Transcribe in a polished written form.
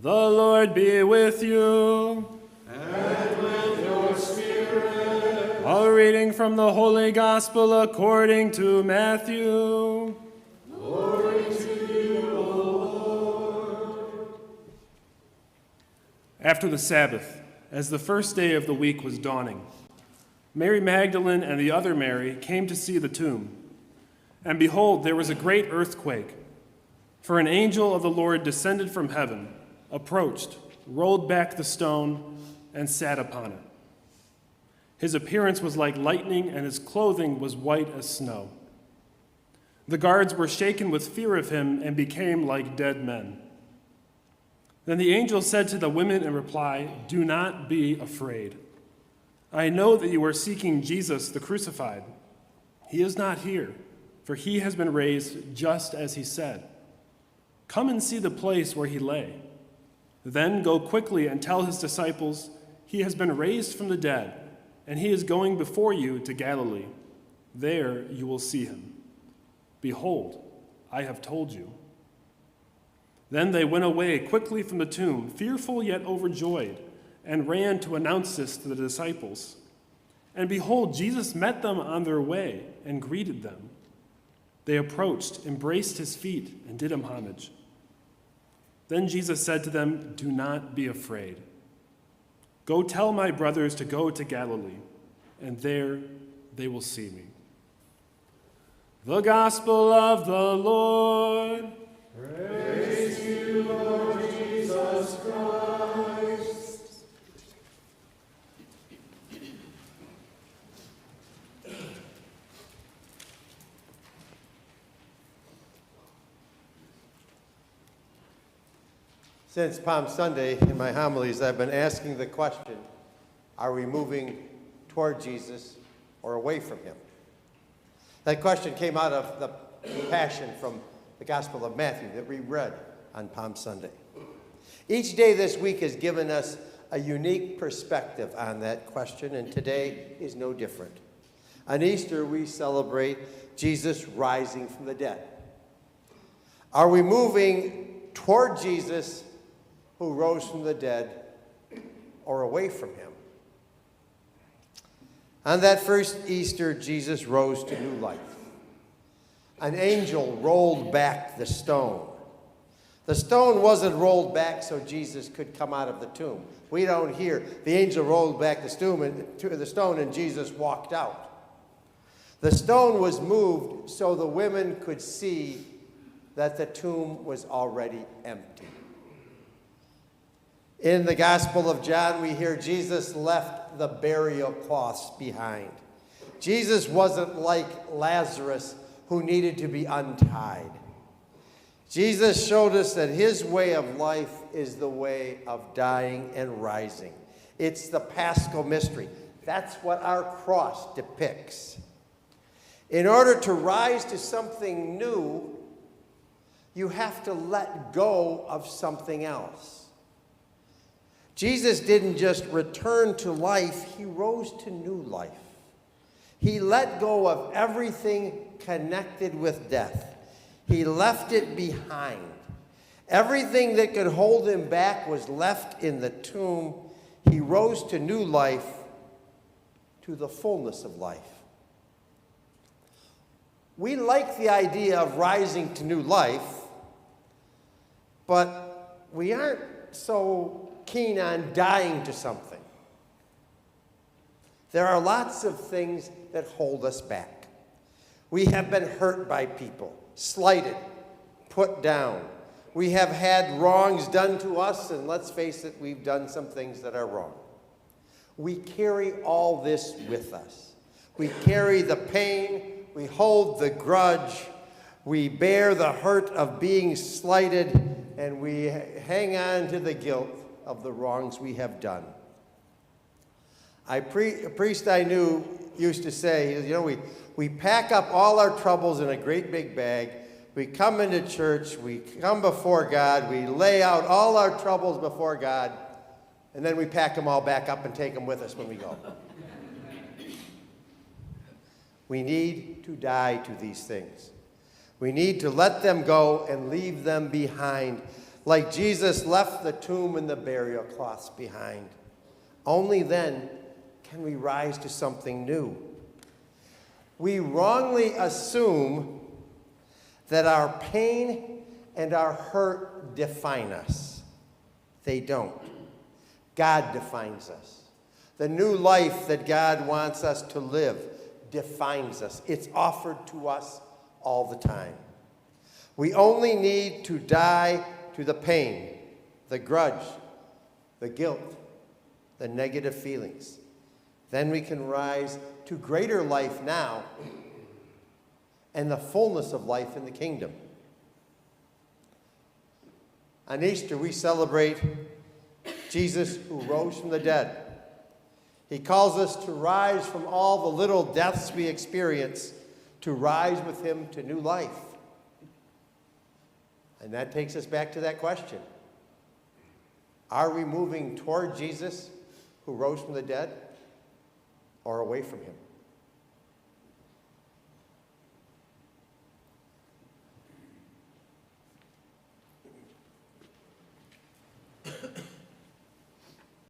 The Lord be with you. And with your spirit. A reading from the Holy Gospel according to Matthew. Glory to you, O Lord. After the Sabbath, as the first day of the week was dawning, Mary Magdalene and the other Mary came to see the tomb. And behold, there was a great earthquake. For an angel of the Lord descended from heaven, approached, rolled back the stone, and sat upon it. His appearance was like lightning, and his clothing was white as snow. The guards were shaken with fear of him and became like dead men. Then the angel said to the women in reply, "Do not be afraid. I know that you are seeking Jesus, the crucified. He is not here, for he has been raised just as he said. Come and see the place where he lay. Then go quickly and tell his disciples, he has been raised from the dead, and he is going before you to Galilee. There you will see him. Behold, I have told you." Then they went away quickly from the tomb, fearful yet overjoyed, and ran to announce this to the disciples. And behold, Jesus met them on their way and greeted them. They approached, embraced his feet, and did him homage. Then Jesus said to them, "Do not be afraid. Go tell my brothers to go to Galilee, and there they will see me." The Gospel of the Lord. Praise to you, Lord Jesus Christ. Since Palm Sunday, in my homilies, I've been asking the question, are we moving toward Jesus or away from him? That question came out of the Passion from the Gospel of Matthew that we read on Palm Sunday. Each day this week has given us a unique perspective on that question, and today is no different. On Easter, we celebrate Jesus rising from the dead. Are we moving toward Jesus who rose from the dead, or away from him? On that first Easter, Jesus rose to new life. An angel rolled back the stone. The stone wasn't rolled back so Jesus could come out of the tomb. We don't hear the angel rolled back the stone and Jesus walked out. The stone was moved so the women could see that the tomb was already empty. In the Gospel of John, we hear Jesus left the burial cloths behind. Jesus wasn't like Lazarus, who needed to be untied. Jesus showed us that his way of life is the way of dying and rising. It's the Paschal mystery. That's what our cross depicts. In order to rise to something new, you have to let go of something else. Jesus didn't just return to life, he rose to new life. He let go of everything connected with death. He left it behind. Everything that could hold him back was left in the tomb. He rose to new life, to the fullness of life. We like the idea of rising to new life, but we aren't so keen on dying to something. There are lots of things that hold us back. We have been hurt by people, slighted, put down. We have had wrongs done to us, and let's face it, we've done some things that are wrong. We carry all this with us. We carry the pain, we hold the grudge, we bear the hurt of being slighted, and we hang on to the guilt of the wrongs we have done. A priest I knew used to say, we pack up all our troubles in a great big bag, we come into church, we come before God, we lay out all our troubles before God, and then we pack them all back up and take them with us when we go. We need to die to these things. We need to let them go and leave them behind. like Jesus left the tomb and the burial cloths behind. Only then can we rise to something new. We wrongly assume that our pain and our hurt define us. They don't. God defines us. The new life that God wants us to live defines us. It's offered to us all the time. We only need to die to the pain, the grudge, the guilt, the negative feelings. Then we can rise to greater life now and the fullness of life in the kingdom. On Easter, we celebrate Jesus who rose from the dead. He calls us to rise from all the little deaths we experience, to rise with him to new life. And that takes us back to that question. Are we moving toward Jesus who rose from the dead, or away from him?